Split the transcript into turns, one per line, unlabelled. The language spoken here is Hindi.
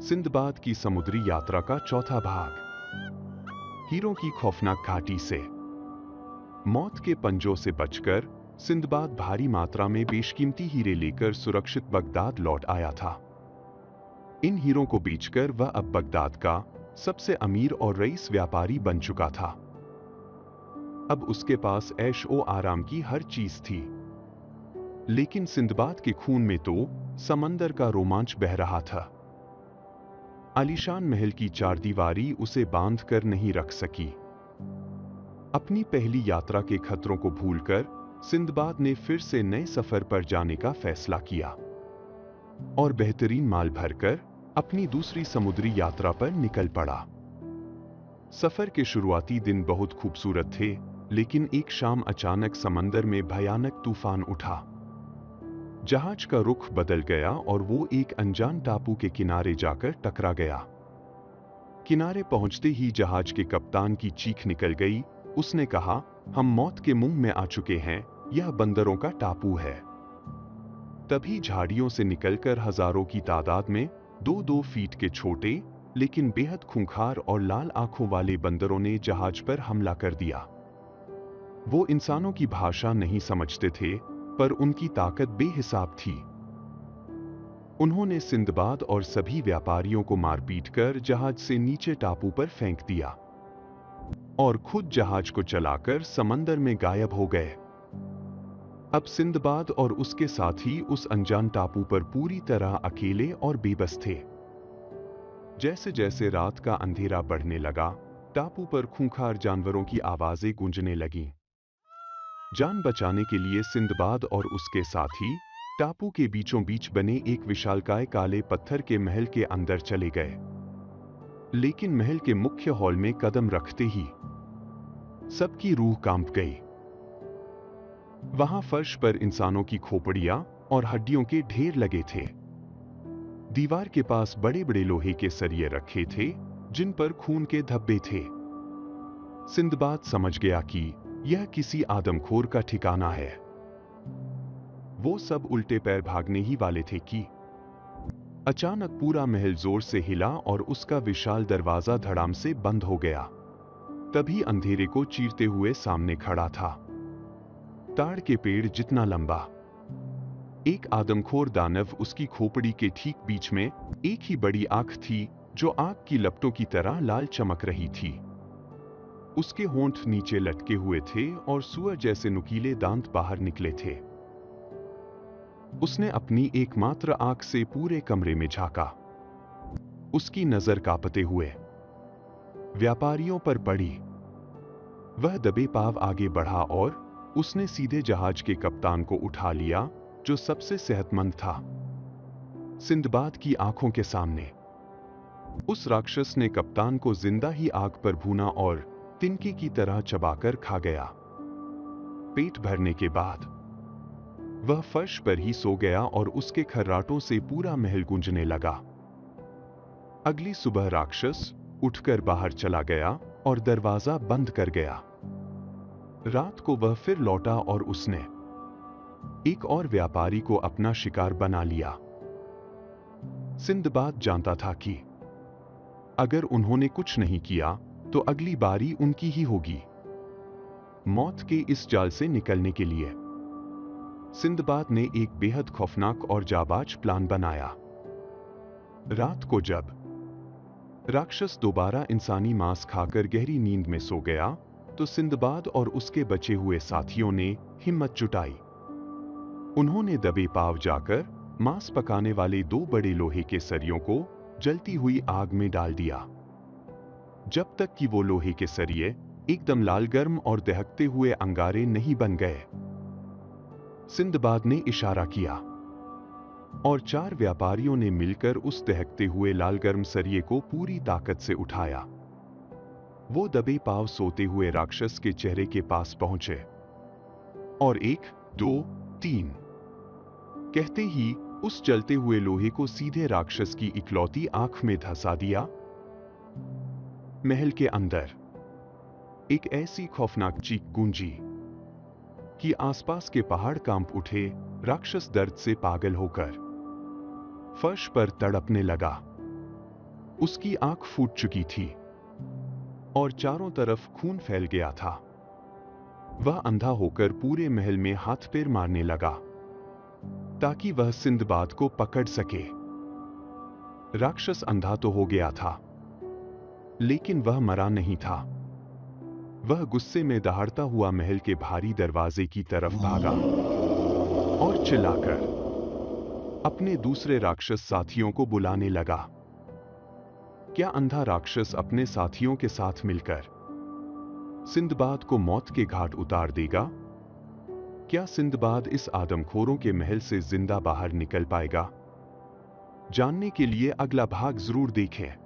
सिंदबाद की समुद्री यात्रा का चौथा भाग। हीरों की खौफनाक घाटी से। मौत के पंजों से बचकर सिंदबाद भारी मात्रा में बेशकीमती हीरे लेकर सुरक्षित बगदाद लौट आया था। इन हीरों को बेचकर वह अब बगदाद का सबसे अमीर और रईस व्यापारी बन चुका था। अब उसके पास ऐश ओ आराम की हर चीज थी। लेकिन सिंदबाद के खून में तो समंदर का रोमांच बह रहा था। आलीशान महल की चारदीवारी उसे बांध कर नहीं रख सकी। अपनी पहली यात्रा के खतरों को भूलकर सिंदबाद ने फिर से नए सफर पर जाने का फैसला किया और बेहतरीन माल भरकर अपनी दूसरी समुद्री यात्रा पर निकल पड़ा। सफर के शुरुआती दिन बहुत खूबसूरत थे, लेकिन एक शाम अचानक समंदर में भयानक तूफान उठा। जहाज का रुख बदल गया और वो एक अनजान टापू के किनारे जाकर टकरा गया। किनारे पहुंचते ही जहाज के कप्तान की चीख निकल गई। उसने कहा, हम मौत के मुंह में आ चुके हैं, यह बंदरों का टापू है। तभी झाड़ियों से निकलकर हजारों की तादाद में 2-2 फीट के छोटे लेकिन बेहद खूंखार और लाल आंखों वाले बंदरों ने जहाज पर हमला कर दिया। वो इंसानों की भाषा नहीं समझते थे, पर उनकी ताकत बेहिसाब थी। उन्होंने सिंदबाद और सभी व्यापारियों को मारपीट कर जहाज से नीचे टापू पर फेंक दिया और खुद जहाज को चलाकर समंदर में गायब हो गए। अब सिंदबाद और उसके साथी उस अनजान टापू पर पूरी तरह अकेले और बेबस थे। जैसे जैसे रात का अंधेरा बढ़ने लगा, टापू पर खूंखार जानवरों की आवाजें गूंजने लगीं। जान बचाने के लिए सिंदबाद और उसके साथी टापू के बीचों बीच बने एक विशालकाय काले पत्थर के महल के अंदर चले गए। लेकिन महल के मुख्य हॉल में कदम रखते ही सबकी रूह कांप गई। वहां फर्श पर इंसानों की खोपड़ियां और हड्डियों के ढेर लगे थे। दीवार के पास बड़े बड़े लोहे के सरिये रखे थे, जिन पर खून के धब्बे थे। सिंदबाद समझ गया कि यह किसी आदमखोर का ठिकाना है। वो सब उल्टे पैर भागने ही वाले थे कि अचानक पूरा महल जोर से हिला और उसका विशाल दरवाजा धड़ाम से बंद हो गया। तभी अंधेरे को चीरते हुए सामने खड़ा था, ताड़ के पेड़ जितना लंबा, एक आदमखोर दानव। उसकी खोपड़ी के ठीक बीच में एक ही बड़ी आंख थी, जो आग की लपटों की तरह लाल चमक रही थी। उसके होंठ नीचे लटके हुए थे और सुअर जैसे नुकीले दांत बाहर निकले थे। उसने अपनी एकमात्र आंख से पूरे कमरे में झांका। उसकी नजर कांपते हुए व्यापारियों पर पड़ी। वह दबे पांव आगे बढ़ा और उसने सीधे जहाज के कप्तान को उठा लिया, जो सबसे सेहतमंद था। सिंदबाद की आंखों के सामने उस राक्षस ने कप्तान को जिंदा ही आग पर भूना और तिनके की तरह चबाकर खा गया। पेट भरने के बाद वह फर्श पर ही सो गया और उसके खर्राटों से पूरा महल गूंजने लगा। अगली सुबह राक्षस उठकर बाहर चला गया और दरवाजा बंद कर गया। रात को वह फिर लौटा और उसने एक और व्यापारी को अपना शिकार बना लिया। सिंदबाद जानता था कि अगर उन्होंने कुछ नहीं किया तो अगली बारी उनकी ही होगी। मौत के इस जाल से निकलने के लिए सिंदबाद ने एक बेहद खौफनाक और जाबाज प्लान बनाया। रात को जब राक्षस दोबारा इंसानी मांस खाकर गहरी नींद में सो गया, तो सिंदबाद और उसके बचे हुए साथियों ने हिम्मत जुटाई। उन्होंने दबे पांव जाकर मांस पकाने वाले 2 बड़े लोहे के सरियों को जलती हुई आग में डाल दिया, जब तक कि वो लोहे के सरिये एकदम लाल गर्म और दहकते हुए अंगारे नहीं बन गए। सिंदबाद ने इशारा किया और 4 व्यापारियों ने मिलकर उस दहकते हुए लाल गर्म सरिये को पूरी ताकत से उठाया। वो दबे पांव सोते हुए राक्षस के चेहरे के पास पहुंचे और 1, 2, 3 कहते ही उस जलते हुए लोहे को सीधे राक्षस की इकलौती आंख में धंसा दिया। महल के अंदर एक ऐसी खौफनाक चीख गूंजी कि आसपास के पहाड़ कांप उठे। राक्षस दर्द से पागल होकर फर्श पर तड़पने लगा। उसकी आंख फूट चुकी थी और चारों तरफ खून फैल गया था। वह अंधा होकर पूरे महल में हाथ पैर मारने लगा ताकि वह सिंदबाद को पकड़ सके। राक्षस अंधा तो हो गया था, लेकिन वह मरा नहीं था। वह गुस्से में दहाड़ता हुआ महल के भारी दरवाजे की तरफ भागा और चिल्लाकर अपने दूसरे राक्षस साथियों को बुलाने लगा। क्या अंधा राक्षस अपने साथियों के साथ मिलकर सिंदबाद को मौत के घाट उतार देगा? क्या सिंदबाद इस आदमखोरों के महल से जिंदा बाहर निकल पाएगा? जानने के लिए अगला भाग जरूर देखें।